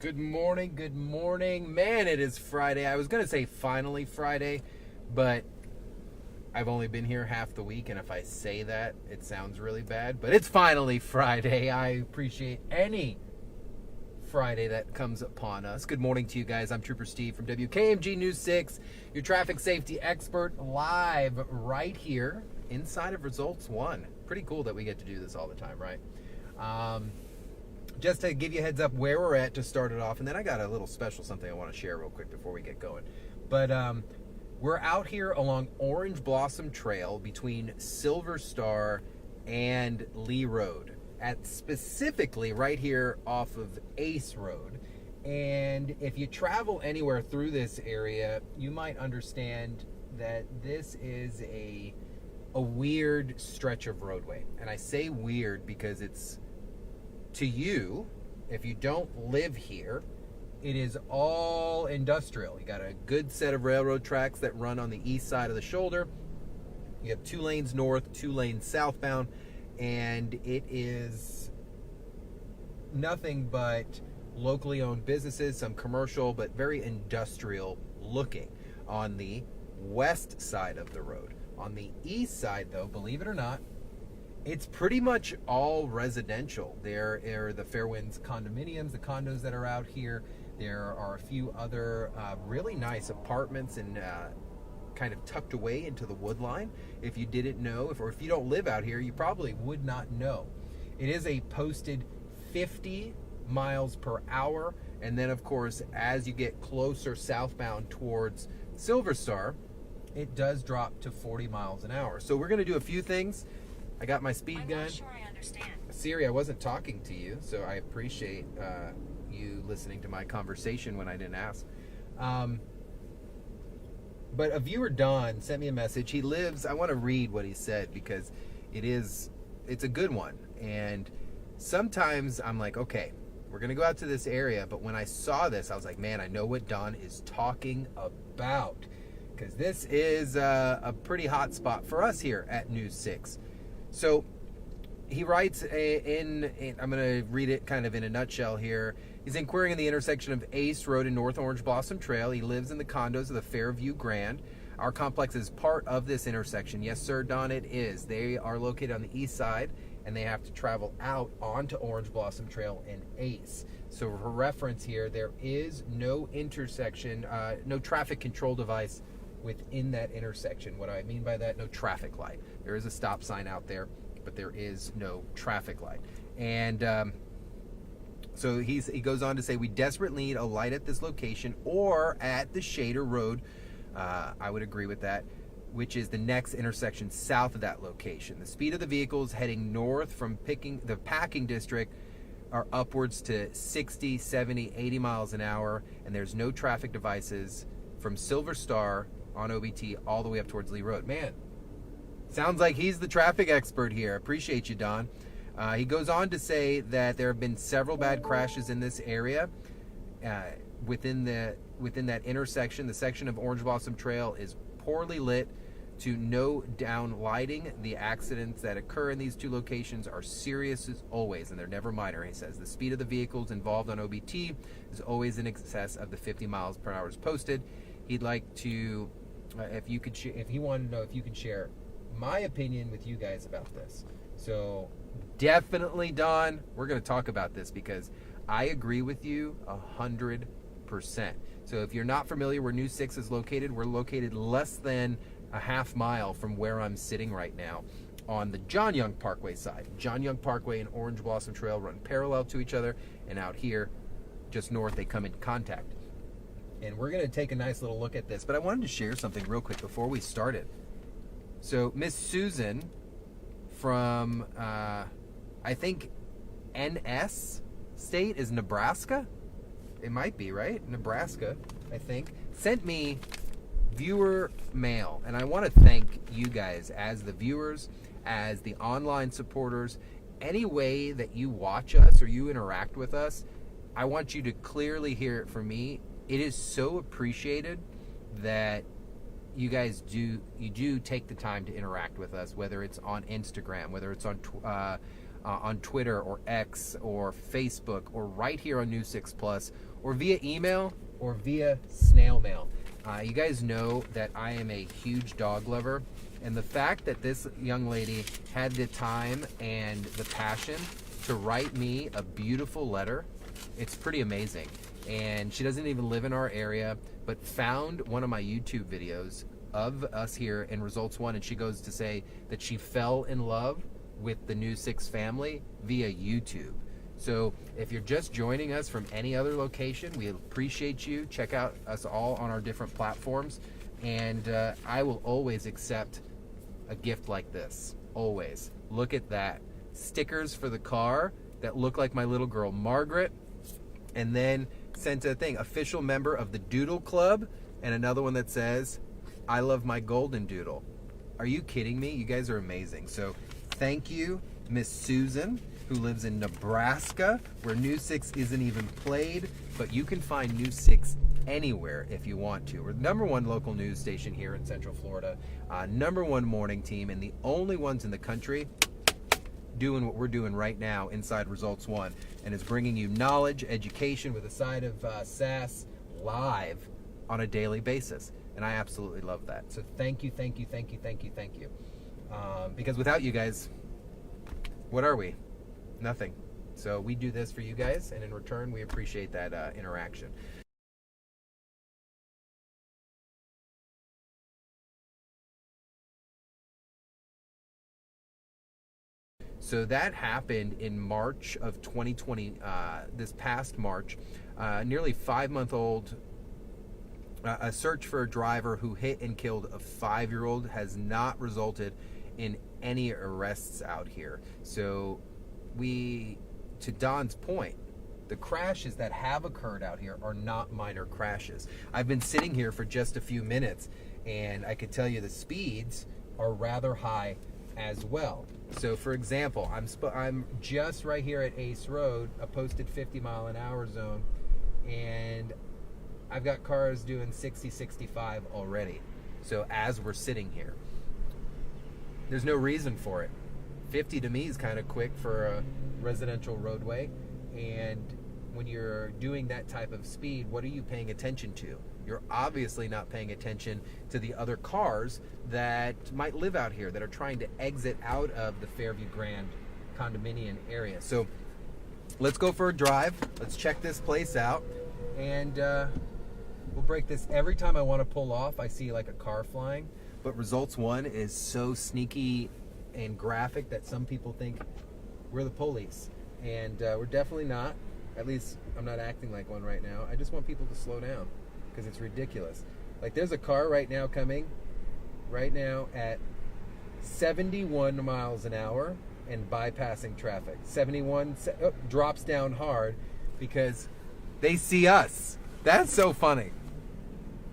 Good morning, good morning. Man, it is Friday. I was going to say finally Friday, but I've only been here half the week, and if I say that, it sounds really bad. But it's finally Friday. I appreciate any Friday that comes upon us. Good morning to you guys. I'm Trooper Steve from WKMG News 6, your traffic safety expert, live right here inside of Results One. Pretty cool that we get to do this all the time, right? Just to give you a heads up where we're at to start it off, and then I got a little special something I want to share real quick before we get going. But we're out here along Orange Blossom Trail between Silver Star and Lee Road, at specifically right here off of Ace Road. And if you travel anywhere through this area, you might understand that this is a weird stretch of roadway. And I say weird because it's, to you, if you don't live here, it is all industrial. You got a good set of railroad tracks that run on the east side of the shoulder. You have 2 lanes north, 2 lanes southbound, and it is nothing but locally owned businesses, some commercial, but very industrial looking on the west side of the road. On the east side, though, believe it or not, it's pretty much all residential. There are the Fairwinds condominiums, the condos that are out here. There are a few other really nice apartments and kind of tucked away into the woodline. If you didn't know, or if you don't live out here, you probably would not know. It is a posted 50 miles per hour. And then, of course, as you get closer southbound towards Silver Star, it does drop to 40 miles an hour. So we're going to do a few things. I got my speed gun. I'm not sure I understand. Siri, I wasn't talking to you, so I appreciate you listening to my conversation when I didn't ask. But a viewer, Don, sent me a message. He lives, I want to read what he said because it's a good one. And sometimes I'm like, okay, we're going to go out to this area. But when I saw this, I was like, man, I know what Don is talking about. Because this is a pretty hot spot for us here at News 6. So he writes I'm going to read it kind of in a nutshell here. He's inquiring in the intersection of Ace Road and North Orange Blossom Trail. He lives in the condos of the Fairview Grand. Our complex is part of this intersection. Yes, sir, Don, it is. They are located on the east side, and they have to travel out onto Orange Blossom Trail and Ace. So for reference here, there is no intersection, no traffic control device within that intersection. What I mean by that, no traffic light. There is a stop sign out there, but there is no traffic light. And so he goes on to say, we desperately need a light at this location or at the Shader Road. I would agree with that, which is the next intersection south of that location. The speed of the vehicles heading north from the packing district are upwards to 60, 70, 80 miles an hour, and there's no traffic devices from Silver Star on OBT all the way up towards Lee Road. Man, sounds like he's the traffic expert here. Appreciate you, Don. He goes on to say that there have been several bad crashes in this area. Within that intersection, the section of Orange Blossom Trail is poorly lit to no down lighting. The accidents that occur in these two locations are serious as always, and they're never minor. He says the speed of the vehicles involved on OBT is always in excess of the 50 miles per hour as posted. He'd like to, if he wanted to know if you could share my opinion with you guys about this. So definitely, Don, we're going to talk about this because I agree with you 100%. So if you're not familiar where News 6 is located, we're located less than a half mile from where I'm sitting right now on the John Young Parkway side. John Young Parkway and Orange Blossom Trail run parallel to each other, and out here, just north, they come in contact. And we're going to take a nice little look at this, but I wanted to share something real quick before we started. So Miss Susan from, I think, NS State is Nebraska? It might be, right? Nebraska, I think. Sent me viewer mail, and I want to thank you guys as the viewers, as the online supporters. Any way that you watch us or you interact with us, I want you to clearly hear it from me. It is so appreciated that you guys do take the time to interact with us, whether it's on Instagram, whether it's on on Twitter or X or Facebook or right here on News 6 Plus or via email or via snail mail. You guys know that I am a huge dog lover, and the fact that this young lady had the time and the passion to write me a beautiful letter, it's pretty amazing. And she doesn't even live in our area, but found one of my YouTube videos of us here in Results One, and she goes to say that she fell in love with the News 6 family via YouTube. So if you're just joining us from any other location, we appreciate you. Check out us all on our different platforms, and I will always accept a gift like this. Always. Look at that. Stickers for the car that look like my little girl Margaret, and then sent a thing, official member of the Doodle Club, and another one that says, I love my golden doodle. Are you kidding me? You guys are amazing. So thank you, Miss Susan, who lives in Nebraska, where News 6 isn't even played, but you can find News 6 anywhere if you want to. We're the #1 local news station here in Central Florida, #1 morning team, and the only ones in the country doing what we're doing right now inside Results One, and is bringing you knowledge, education with a side of sass live on a daily basis. And I absolutely love that. So thank you, thank you, thank you, thank you, thank you. Because without you guys, what are we? Nothing. So we do this for you guys, and in return, we appreciate that interaction. So that happened in March of 2020, this past March. Nearly 5-month-old, a search for a driver who hit and killed a 5-year-old has not resulted in any arrests out here. So to Don's point, the crashes that have occurred out here are not minor crashes. I've been sitting here for just a few minutes, and I could tell you the speeds are rather high as well. So for example, I'm just right here at Ace Road, a posted 50-mile-an-hour zone, and I've got cars doing 60, 65 already. So as we're sitting here, there's no reason for it. 50 to me is kind of quick for a residential roadway, and when you're doing that type of speed, what are you paying attention to? You're obviously not paying attention to the other cars that might live out here that are trying to exit out of the Fairview Grand condominium area. So let's go for a drive. Let's check this place out, and we'll break this. Every time I want to pull off, I see like a car flying, but Results One is so sneaky and graphic that some people think we're the police, and we're definitely not. At least I'm not acting like one right now. I just want people to slow down because it's ridiculous. Like, there's a car right now coming right now at 71 miles an hour and bypassing traffic. 71 drops down hard because they see us. That's so funny.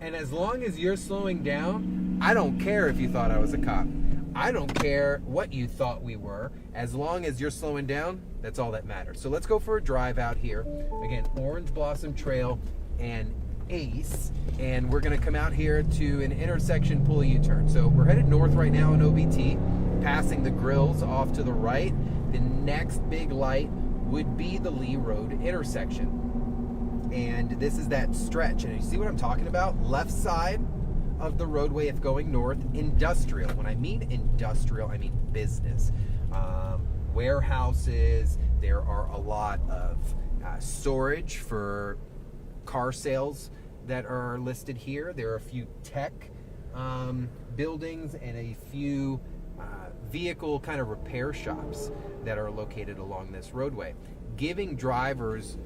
And as long as you're slowing down, I don't care if you thought I was a cop. I don't care what you thought we were. As long as you're slowing down, that's all that matters. So let's go for a drive out here. Again, Orange Blossom Trail and Ace. And we're going to come out here to an intersection, pull a U-turn. So we're headed north right now on OBT, passing the grills off to the right. The next big light would be the Lee Road intersection. And this is that stretch. And you see what I'm talking about? Left side of the roadway if going north, industrial. When I mean industrial, I mean business. Warehouses. There are a lot of storage for car sales that are listed here. There are a few tech buildings and a few vehicle kind of repair shops that are located along this roadway, giving drivers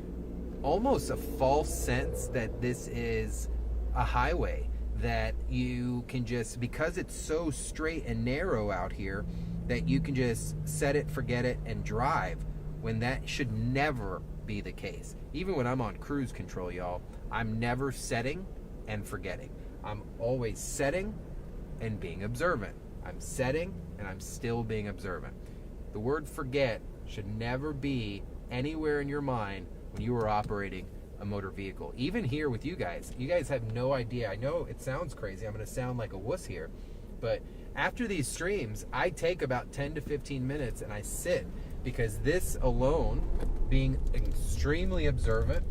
almost a false sense that this is a highway, that you can just, because it's so straight and narrow out here, that you can just set it, forget it, and drive, when that should never be the case. Even when I'm on cruise control, y'all, I'm never setting and forgetting. I'm always setting and being observant. I'm setting and I'm still being observant. The word forget should never be anywhere in your mind when you are operating a motor vehicle. Even here with you guys have no idea. I know it sounds crazy. I'm going to sound like a wuss here, but after these streams, I take about 10 to 15 minutes and I sit because this alone, being extremely observant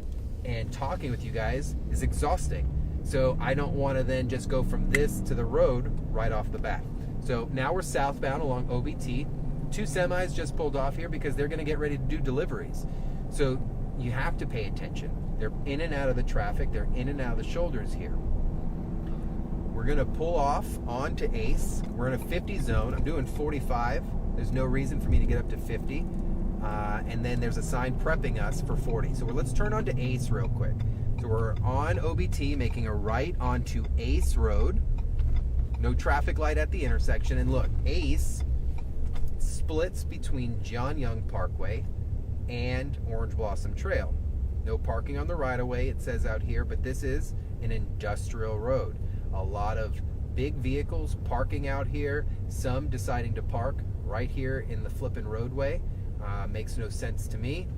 and talking with you guys, is exhausting. So I don't want to then just go from this to the road right off the bat. So now we're southbound along OBT. 2 semis just pulled off here because they're going to get ready to do deliveries. So you have to pay attention. They're in and out of the traffic. They're in and out of the shoulders here. We're going to pull off onto Ace. We're in a 50 zone. I'm doing 45. There's no reason for me to get up to 50. And then there's a sign prepping us for 40. So let's turn onto Ace real quick. So we're on OBT, making a right onto Ace Road. No traffic light at the intersection. And look, Ace splits between John Young Parkway and Orange Blossom Trail. No parking on the right-of-way, it says out here, but this is an industrial road. A lot of big vehicles parking out here, some deciding to park right here in the flippin' roadway. Makes no sense to me.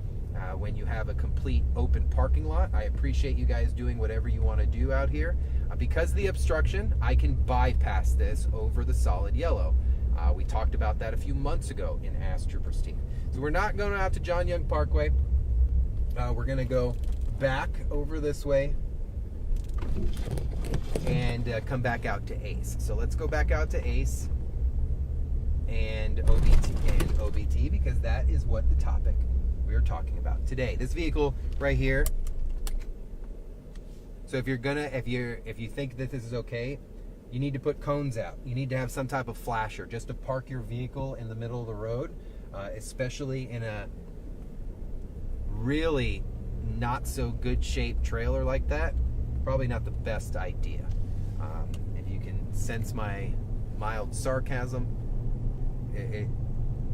When you have a complete open parking lot, I appreciate you guys doing whatever you want to do out here. Because of the obstruction, I can bypass this over the solid yellow. We talked about that a few months ago in Ask Trooper Steve. So we're not going out to John Young Parkway. We're going to go back over this way and come back out to Ace. So let's go back out to Ace and OBT because that is what the topic we are talking about today. This vehicle right here. So if you think that this is okay, you need to put cones out. You need to have some type of flasher just to park your vehicle in the middle of the road, especially in a really not so good shaped trailer like that. Probably not the best idea. If you can sense my mild sarcasm,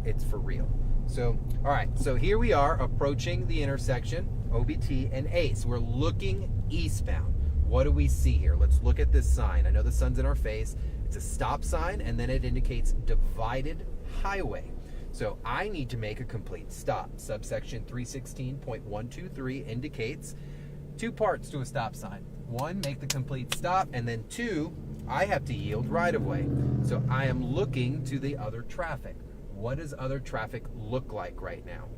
it's for real. So, all right, so here we are approaching the intersection, OBT and Ace. We're looking eastbound. What do we see here? Let's look at this sign. I know the sun's in our face. It's a stop sign, and then it indicates divided highway. So I need to make a complete stop. Subsection 316.123 indicates 2 parts to a stop sign. 1, make the complete stop, and then 2, I have to yield right of way. So I am looking to the other traffic. What does other traffic look like right now?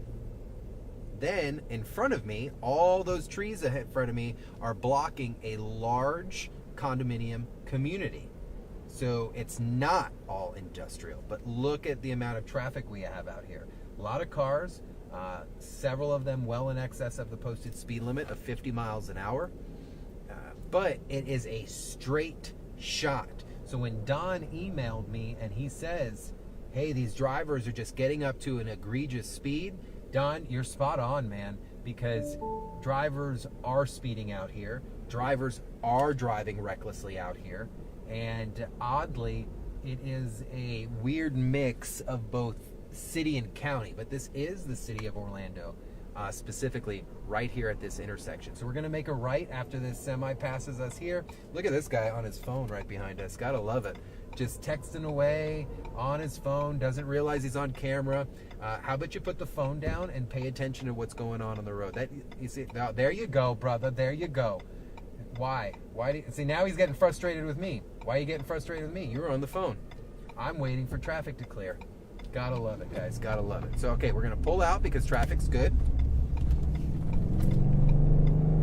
Then in front of me, all those trees ahead in front of me are blocking a large condominium community. So it's not all industrial, but look at the amount of traffic we have out here. A lot of cars, several of them well in excess of the posted speed limit of 50 miles an hour. But it is a straight shot. So when Don emailed me and he says, hey, these drivers are just getting up to an egregious speed, Don, you're spot on, man, because drivers are speeding out here. Drivers are driving recklessly out here. And oddly, it is a weird mix of both city and county, but this is the city of Orlando, specifically right here at this intersection. So we're going to make a right after this semi passes us here. Look at this guy on his phone right behind us. Gotta love it. Just texting away on his phone, doesn't realize he's on camera. How about you put the phone down and pay attention to what's going on the road? That you see, now, there you go, brother. There you go. Why? See, now he's getting frustrated with me. Why are you getting frustrated with me? You were on the phone. I'm waiting for traffic to clear. Gotta love it, guys. Gotta love it. So, okay, we're gonna pull out because traffic's good.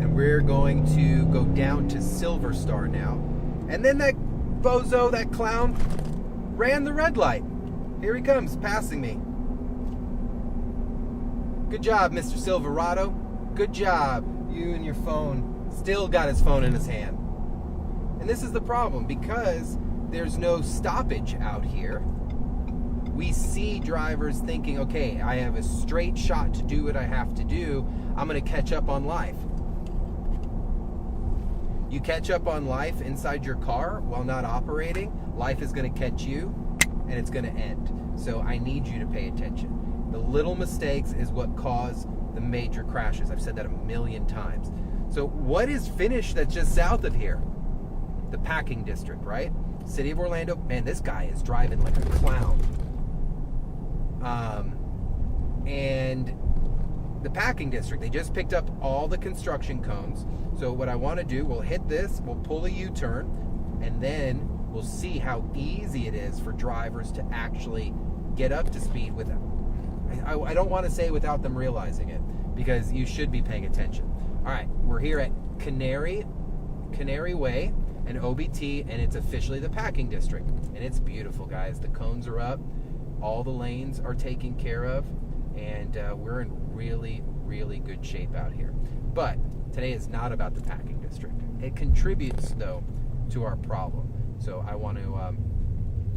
And we're going to go down to Silver Star now. And then that bozo, that clown, ran the red light. Here he comes, passing me. Good job, Mr. Silverado. Good job. You and your phone. Still got his phone in his hand. And this is the problem, because there's no stoppage out here. We see drivers thinking, okay, I have a straight shot to do what I have to do. I'm going to catch up on life. You catch up on life inside your car while not operating, life is going to catch you and it's going to end. So I need you to pay attention. The little mistakes is what cause the major crashes. I've said that a million times. So what is finished that's just south of here? The Packing District, right? City of Orlando. Man, this guy is driving like a clown. And the Packing District, they just picked up all the construction cones. So what I want to do, we'll hit this, we'll pull a U-turn, and then we'll see how easy it is for drivers to actually get up to speed I don't want to say without them realizing it, because you should be paying attention. All right, we're here at Canary Way and OBT, and it's officially the packing district, and it's beautiful, guys. The cones are up, all the lanes are taken care of, and we're in really, really good shape out here. But today is not about the packing district. It contributes, though, to our problem. So I want to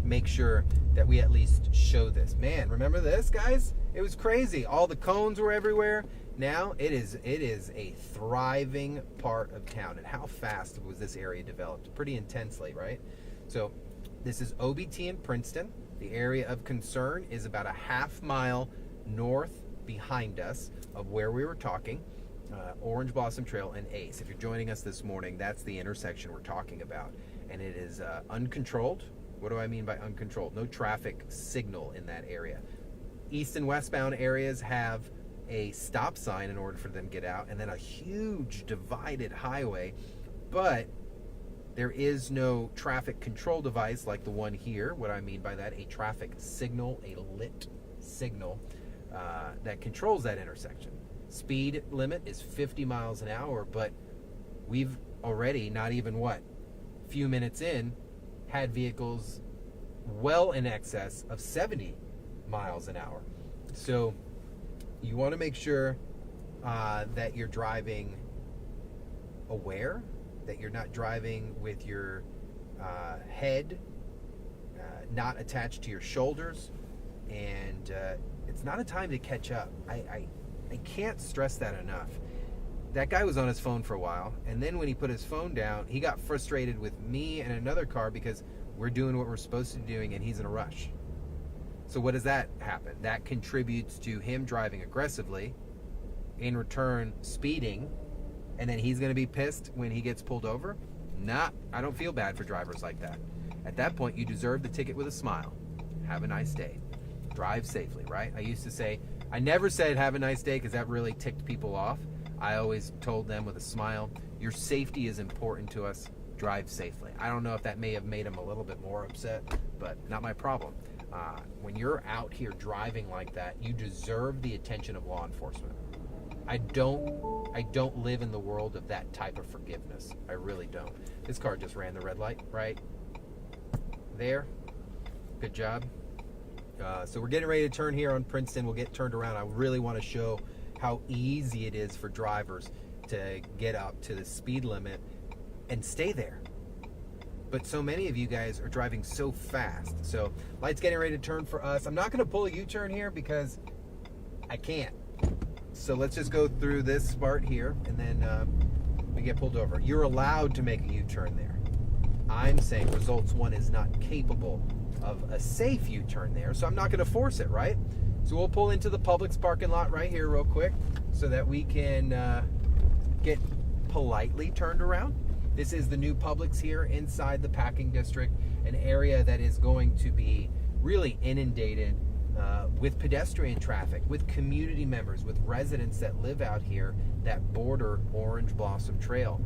make sure that we at least show this. Man, remember this, guys? It was crazy. All the cones were everywhere. Now it is a thriving part of town. And how fast was this area developed? Pretty intensely, right? So this is OBT in Princeton. The area of concern is about a half mile north behind us of where we were talking. Orange Blossom Trail and Ace. If you're joining us this morning, that's the intersection we're talking about. And it is uncontrolled. What do I mean by uncontrolled? No traffic signal in that area. East and westbound areas have a stop sign in order for them to get out, and then a huge divided highway, but there is no traffic control device like the one here. What I mean by that, a traffic signal, a lit signal that controls that intersection. Speed limit is 50 miles an hour, but we've already, not even few minutes in, had vehicles well in excess of 70 miles an hour. So you want to make sure that you're driving aware, that you're not driving with your head not attached to your shoulders, and it's not a time to catch up. I can't stress that enough. That guy was on his phone for a while, and then when he put his phone down, he got frustrated with me and another car because we're doing what we're supposed to be doing and he's in a rush. So what does that happen? That contributes to him driving aggressively, in return speeding, and then he's going to be pissed when he gets pulled over? Nah, I don't feel bad for drivers like that. At that point, you deserve the ticket with a smile. Have a nice day. Drive safely, right? I never said have a nice day because that really ticked people off. I always told them with a smile, your safety is important to us. Drive safely. I don't know if that may have made them a little bit more upset, but not my problem. When you're out here driving like that, you deserve the attention of law enforcement. I don't live in the world of that type of forgiveness. I really don't. This car just ran the red light right there. Good job. So we're getting ready to turn here on Princeton. We'll get turned around. I really want to show how easy it is for drivers to get up to the speed limit and stay there. But so many of you guys are driving so fast. So light's getting ready to turn for us. I'm not going to pull a U-turn here because I can't. So let's just go through this part here, and then we get pulled over. You're allowed to make a U-turn there. I'm saying Results 1 is not capable of a safe U-turn there, so I'm not going to force it, right? So we'll pull into the Publix parking lot right here real quick so that we can get politely turned around. This is the new Publix here inside the packing district, an area that is going to be really inundated with pedestrian traffic, with community members, with residents that live out here that border Orange Blossom Trail.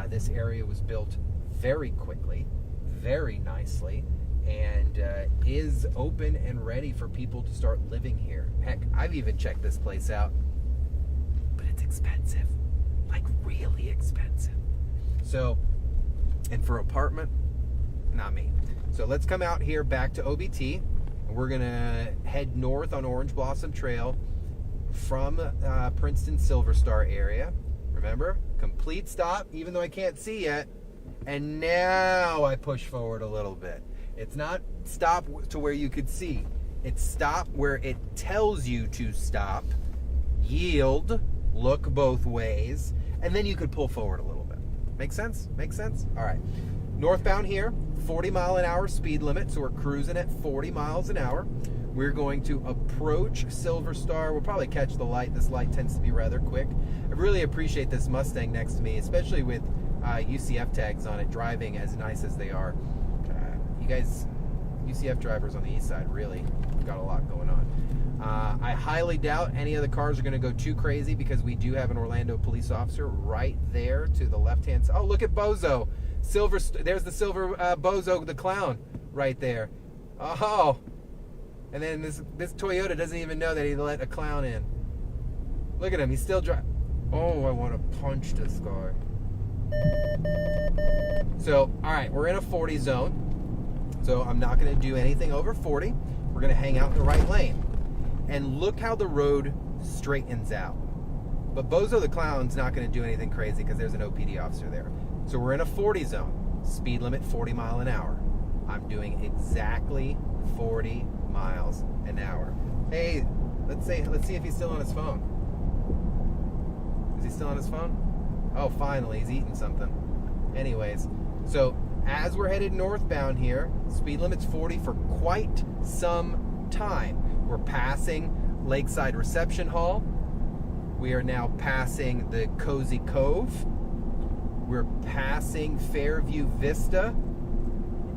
This area was built very quickly, very nicely, and is open and ready for people to start living here. Heck, I've even checked this place out, but it's expensive, like really expensive. So, and for apartment, not me. So let's come out here back to OBT. We're gonna head north on Orange Blossom Trail from Princeton Silver Star area. Remember, complete stop, even though I can't see yet. And now I push forward a little bit. It's not stop to where you could see. It's stop where it tells you to stop, yield, look both ways, and then you could pull forward a little bit. Make sense? Make sense? All right. Northbound here, 40 mile an hour speed limit, so we're cruising at 40 miles an hour. We're going to approach Silver Star. We'll probably catch the light. This light tends to be rather quick. I really appreciate this Mustang next to me, especially with UCF tags on it, driving as nice as they are. You guys, UCF drivers on the east side, really got a lot going on. I highly doubt any of the cars are going to go too crazy because we do have an Orlando police officer right there to the left-hand side. Oh, look at Bozo. There's the silver Bozo the clown right there. Oh, And then this Toyota doesn't even know that he let a clown in. Look at him, he's still driving. Oh, I want to punch this guy. So, all right, we're in a 40 zone. So I'm not going to do anything over 40. We're going to hang out in the right lane. And look how the road straightens out. But Bozo the Clown's not going to do anything crazy because there's an OPD officer there. So we're in a 40 zone. Speed limit 40 mile an hour. I'm doing exactly 40 miles an hour. Hey, let's see if he's still on his phone. Is he still on his phone? Oh, finally, he's eating something. Anyways, so as we're headed northbound here, speed limit's 40 for quite some time. We're passing Lakeside Reception Hall. We are now passing the Cozy Cove. We're passing Fairview Vista.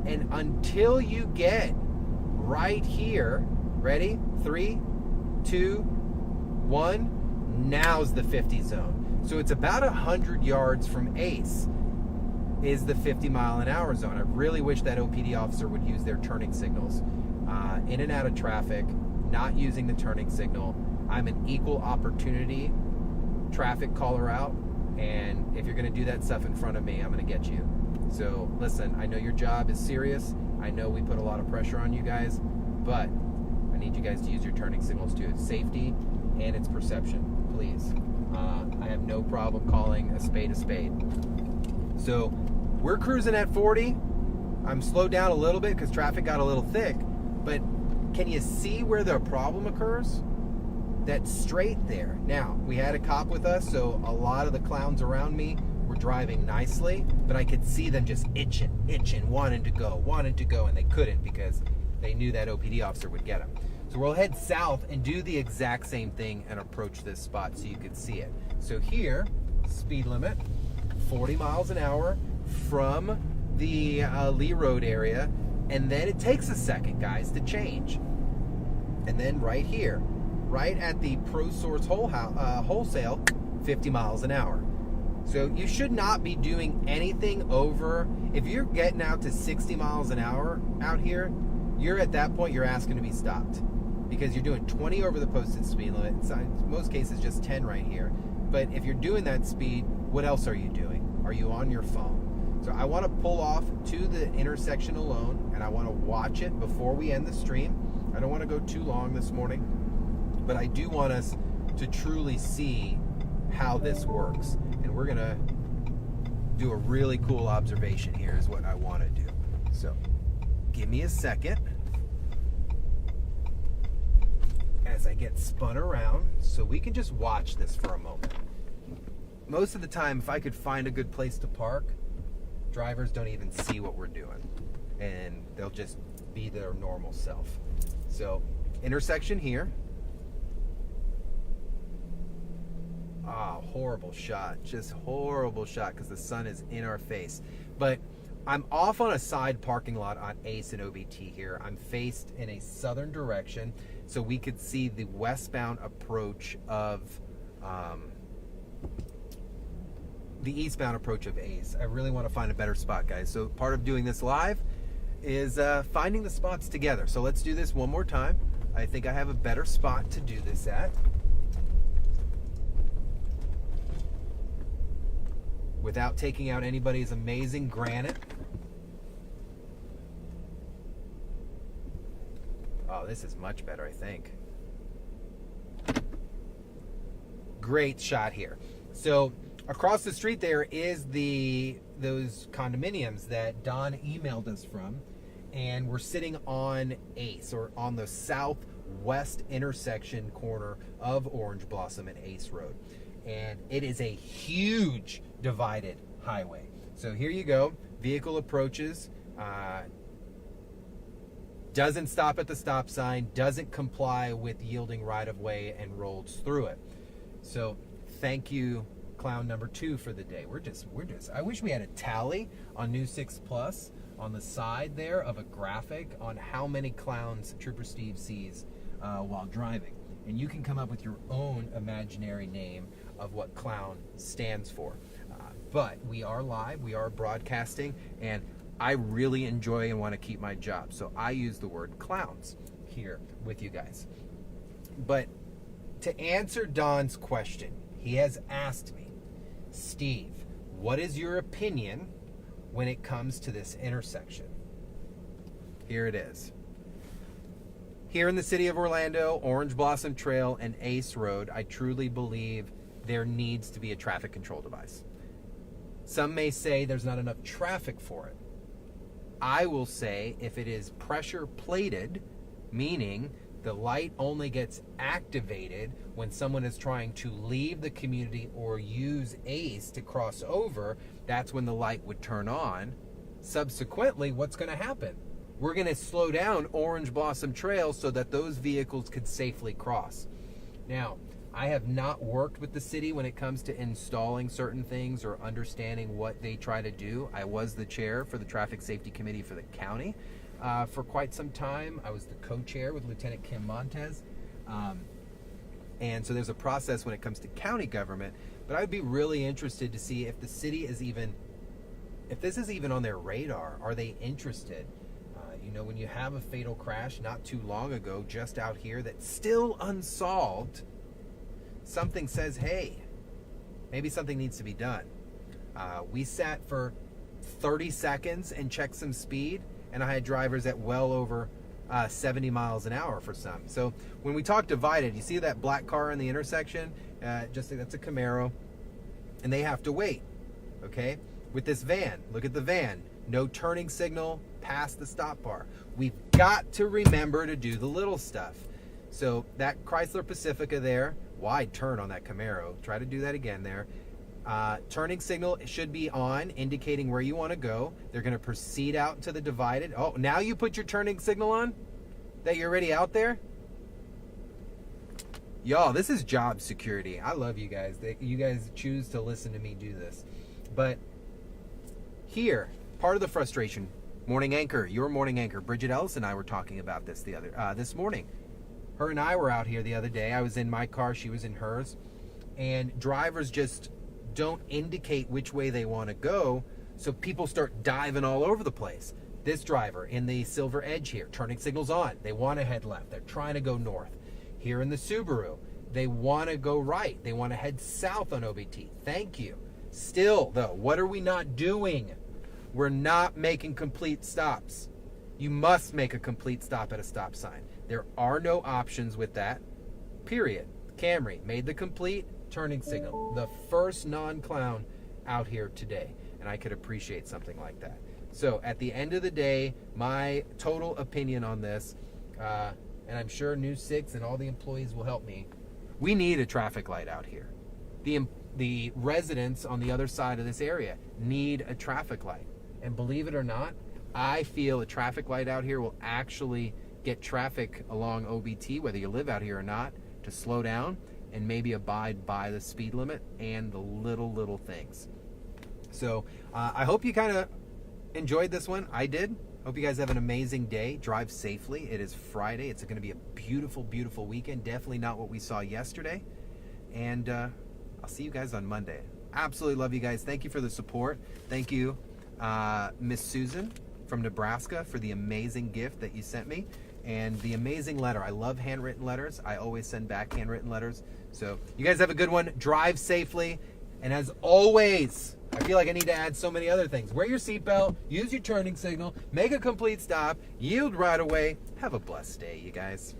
And until you get right here, ready? 3, 2, 1, now's the 50 zone. So it's about 100 yards from Ace is the 50 mile an hour zone. I really wish that OPD officer would use their turning signals. In and out of traffic, not using the turning signal. I'm an equal opportunity traffic caller out, and if you're going to do that stuff in front of me, I'm going to get you. So listen, I know your job is serious. I know we put a lot of pressure on you guys, but I need you guys to use your turning signals too. It's safety and it's perception, please. I have no problem calling a spade a spade. So we're cruising at 40. I'm slowed down a little bit because traffic got a little thick, but can you see where the problem occurs? That's straight there. Now, we had a cop with us, so a lot of the clowns around me were driving nicely, but I could see them just itching, wanting to go, and they couldn't because they knew that OPD officer would get them. So we'll head south and do the exact same thing and approach this spot so you could see it. So here, speed limit, 40 miles an hour from the Lee Road area, and then it takes a second, guys, to change. And then right here, right at the ProSource wholesale, 50 miles an hour. So you should not be doing anything over, if you're getting out to 60 miles an hour out here, you're at that point, you're asking to be stopped. Because you're doing 20 over the posted speed limit. In most cases, just 10 right here. But if you're doing that speed, what else are you doing? Are you on your phone? So I want to pull off to the intersection alone, and I want to watch it before we end the stream. I don't want to go too long this morning, but I do want us to truly see how this works. And we're going to do a really cool observation here is what I want to do. So give me a second as I get spun around so we can just watch this for a moment. Most of the time, if I could find a good place to park, drivers don't even see what we're doing, and they'll just be their normal self. So, intersection here. Ah, horrible shot. Just horrible shot because the sun is in our face. But I'm off on a side parking lot on Ace and OBT here. I'm faced in a southern direction so we could see the westbound approach of the eastbound approach of Ace. I really want to find a better spot, guys. So part of doing this live is finding the spots together. So let's do this one more time. I think I have a better spot to do this at without taking out anybody's amazing granite. Oh, this is much better, I think. Great shot here. So across the street there is those condominiums that Don emailed us from, and we're sitting on Ace, or on the southwest intersection corner of Orange Blossom and Ace Road. And it is a huge divided highway. So here you go, vehicle approaches, doesn't stop at the stop sign, doesn't comply with yielding right-of-way, and rolls through it. So thank you, clown number 2 for the day. We're just, I wish we had a tally on News 6 Plus on the side there of a graphic on how many clowns Trooper Steve sees while driving. And you can come up with your own imaginary name of what clown stands for. But we are live, we are broadcasting, and I really enjoy and want to keep my job. So I use the word clowns. here with you guys. But to answer Don's question, he has asked me, Steve, what is your opinion when it comes to this intersection? Here it is. Here in the city of Orlando, Orange Blossom Trail and Ace Road, I truly believe there needs to be a traffic control device. Some may say there's not enough traffic for it. I will say if it is pressure plated, meaning the light only gets activated when someone is trying to leave the community or use Ace to cross over, that's when the light would turn on. Subsequently, what's going to happen? We're going to slow down Orange Blossom Trail so that those vehicles could safely cross. Now, I have not worked with the city when it comes to installing certain things or understanding what they try to do. I was the chair for the Traffic Safety Committee for the county for quite some time. I was the co-chair with Lieutenant Kim Montez. And so there's a process when it comes to county government, but I'd be really interested to see if the city is even, if this is even on their radar. Are they interested? You know, when you have a fatal crash not too long ago just out here that's still unsolved, something says, hey, maybe something needs to be done. We sat for 30 seconds and checked some speed, and I had drivers at well over 70 miles an hour for some. So when we talk divided, you see that black car in the intersection? Just that's a Camaro, and they have to wait, okay? With this van, look at the van. No turning signal past the stop bar. We've got to remember to do the little stuff. So that Chrysler Pacifica there, wide turn on that Camaro. Try to do that again there. Turning signal should be on, indicating where you want to go. They're going to proceed out into the divided. Oh, now you put your turning signal on? That you're already out there? Y'all, this is job security. I love you guys. You guys choose to listen to me do this. But here, part of the frustration, morning anchor, your morning anchor, Bridget Ellis and I were talking about this this morning. Her and I were out here the other day. I was in my car, she was in hers, and drivers just don't indicate which way they want to go, so people start diving all over the place. This driver in the Silver Edge here, turning signals on. They want to head left. They're trying to go north. Here in the Subaru, they want to go right. They want to head south on OBT. Thank you. Still, though, what are we not doing? We're not making complete stops. You must make a complete stop at a stop sign. There are no options with that, period. Camry made the complete turning signal. The first non-clown out here today. And I could appreciate something like that. So at the end of the day, my total opinion on this, and I'm sure News 6 and all the employees will help me, we need a traffic light out here. The residents on the other side of this area need a traffic light. And believe it or not, I feel a traffic light out here will actually get traffic along OBT, whether you live out here or not, to slow down and maybe abide by the speed limit and the little things. So I hope you kind of enjoyed this one. I did. Hope you guys have an amazing day. Drive safely. It is Friday. It's going to be a beautiful, beautiful weekend. Definitely not what we saw yesterday. And I'll see you guys on Monday. Absolutely love you guys. Thank you for the support. Thank you, Miss Susan from Nebraska, for the amazing gift that you sent me and the amazing letter. I love handwritten letters. I always send back handwritten letters. So you guys have a good one. Drive safely. And as always, I feel like I need to add so many other things. Wear your seatbelt, use your turning signal, make a complete stop, yield right away. Have a blessed day, you guys.